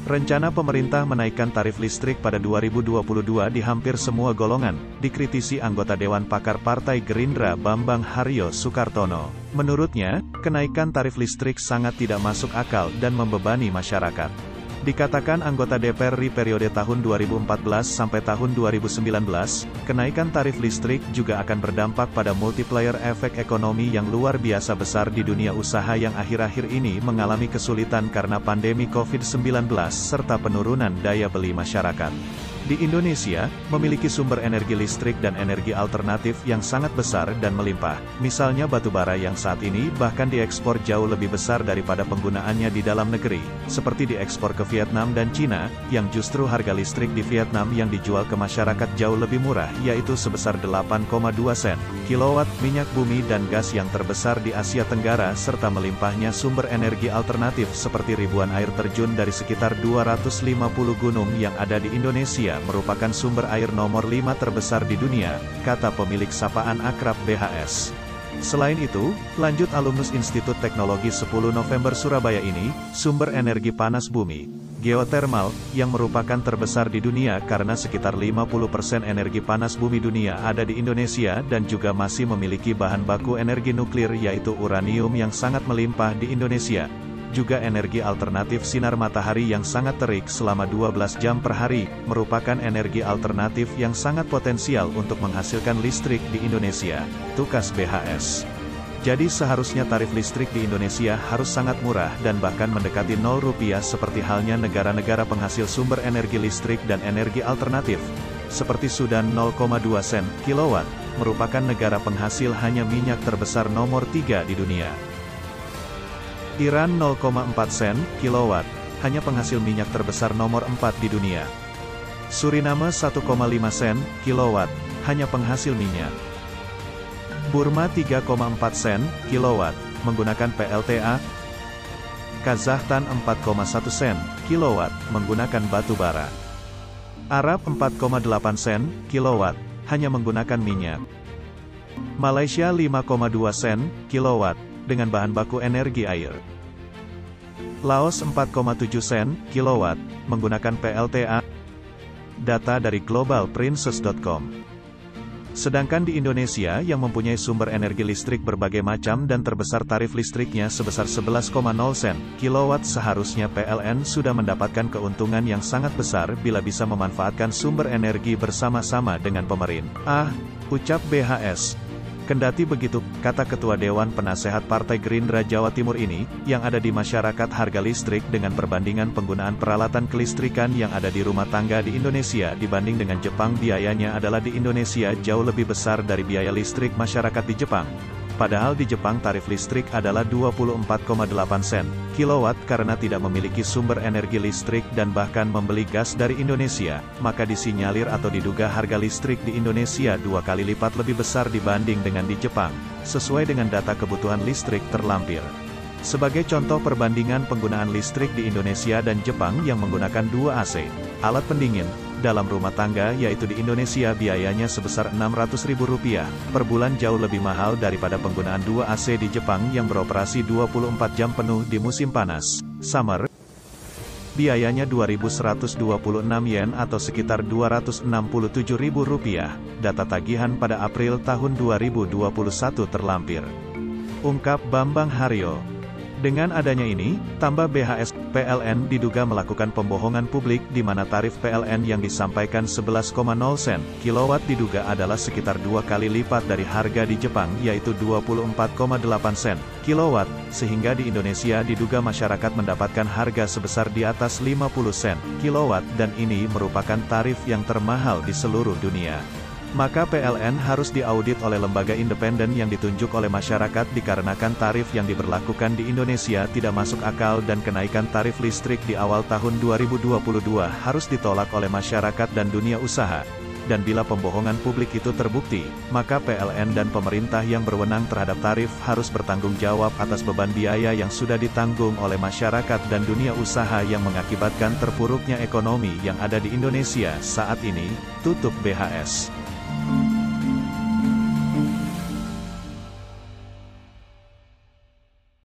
Rencana pemerintah menaikkan tarif listrik pada 2022 di hampir semua golongan, dikritisi anggota Dewan Pakar Partai Gerindra Bambang Haryo Soekartono. Menurutnya, kenaikan tarif listrik sangat tidak masuk akal dan membebani masyarakat. Dikatakan anggota DPR RI periode tahun 2014 sampai tahun 2019, kenaikan tarif listrik juga akan berdampak pada multiplier efek ekonomi yang luar biasa besar di dunia usaha yang akhir-akhir ini mengalami kesulitan karena pandemi COVID-19 serta penurunan daya beli masyarakat. Di Indonesia, memiliki sumber energi listrik dan energi alternatif yang sangat besar dan melimpah. Misalnya batu bara yang saat ini bahkan diekspor jauh lebih besar daripada penggunaannya di dalam negeri, seperti diekspor ke Vietnam dan Cina, yang justru harga listrik di Vietnam yang dijual ke masyarakat jauh lebih murah, yaitu sebesar 8,2 sen kilowatt, minyak bumi dan gas yang terbesar di Asia Tenggara serta melimpahnya sumber energi alternatif seperti ribuan air terjun dari sekitar 250 gunung yang ada di Indonesia merupakan sumber air nomor 5 terbesar di dunia, kata pemilik sapaan akrab BHS. Selain itu, lanjut alumnus Institut Teknologi 10 November Surabaya ini, sumber energi panas bumi, geotermal, yang merupakan terbesar di dunia karena sekitar 50% energi panas bumi dunia ada di Indonesia dan juga masih memiliki bahan baku energi nuklir yaitu uranium yang sangat melimpah di Indonesia. Juga energi alternatif sinar matahari yang sangat terik selama 12 jam per hari, merupakan energi alternatif yang sangat potensial untuk menghasilkan listrik di Indonesia, tukas BHS. Jadi seharusnya tarif listrik di Indonesia harus sangat murah dan bahkan mendekati 0 rupiah seperti halnya negara-negara penghasil sumber energi listrik dan energi alternatif. Seperti Sudan 0,2 sen kilowatt, merupakan negara penghasil hanya minyak terbesar nomor 3 di dunia. Iran 0,4 sen kilowatt, hanya penghasil minyak terbesar nomor 4 di dunia. Suriname 1,5 sen kilowatt, hanya penghasil minyak. Burma 3,4 sen kilowatt, menggunakan PLTA. Kazakhstan 4,1 sen kilowatt, menggunakan batu bara. Arab 4,8 sen kilowatt, hanya menggunakan minyak. Malaysia 5,2 sen kilowatt, dengan bahan baku energi air. Laos 4,7 sen kilowatt, menggunakan PLTA. Data dari globalprincess.com. Sedangkan di Indonesia yang mempunyai sumber energi listrik berbagai macam dan terbesar tarif listriknya sebesar 11,0 sen kilowatt, seharusnya PLN sudah mendapatkan keuntungan yang sangat besar bila bisa memanfaatkan sumber energi bersama-sama dengan pemerintah, ucap BHS. Kendati begitu, kata Ketua Dewan Penasehat Partai Gerindra Jawa Timur ini, yang ada di masyarakat harga listrik dengan perbandingan penggunaan peralatan kelistrikan yang ada di rumah tangga di Indonesia dibanding dengan Jepang, biayanya adalah di Indonesia jauh lebih besar dari biaya listrik masyarakat di Jepang. Padahal di Jepang tarif listrik adalah 24,8 sen kilowatt karena tidak memiliki sumber energi listrik dan bahkan membeli gas dari Indonesia, maka disinyalir atau diduga harga listrik di Indonesia 2 kali lipat lebih besar dibanding dengan di Jepang, sesuai dengan data kebutuhan listrik terlampir. Sebagai contoh perbandingan penggunaan listrik di Indonesia dan Jepang yang menggunakan 2 AC, alat pendingin, dalam rumah tangga yaitu di Indonesia biayanya sebesar Rp600.000 per bulan, jauh lebih mahal daripada penggunaan 2 AC di Jepang yang beroperasi 24 jam penuh di musim panas, summer. Biayanya Rp2.126 atau sekitar Rp267.000, data tagihan pada April tahun 2021 terlampir, ungkap Bambang Haryo. Dengan adanya ini, tambah BHS, PLN diduga melakukan pembohongan publik di mana tarif PLN yang disampaikan 11,0 sen kilowatt diduga adalah sekitar 2 kali lipat dari harga di Jepang yaitu 24,8 sen kilowatt, sehingga di Indonesia diduga masyarakat mendapatkan harga sebesar di atas 50 sen kilowatt dan ini merupakan tarif yang termahal di seluruh dunia. Maka PLN harus diaudit oleh lembaga independen yang ditunjuk oleh masyarakat dikarenakan tarif yang diberlakukan di Indonesia tidak masuk akal dan kenaikan tarif listrik di awal tahun 2022 harus ditolak oleh masyarakat dan dunia usaha. Dan bila pembohongan publik itu terbukti, maka PLN dan pemerintah yang berwenang terhadap tarif harus bertanggung jawab atas beban biaya yang sudah ditanggung oleh masyarakat dan dunia usaha yang mengakibatkan terpuruknya ekonomi yang ada di Indonesia saat ini, tutup BHS.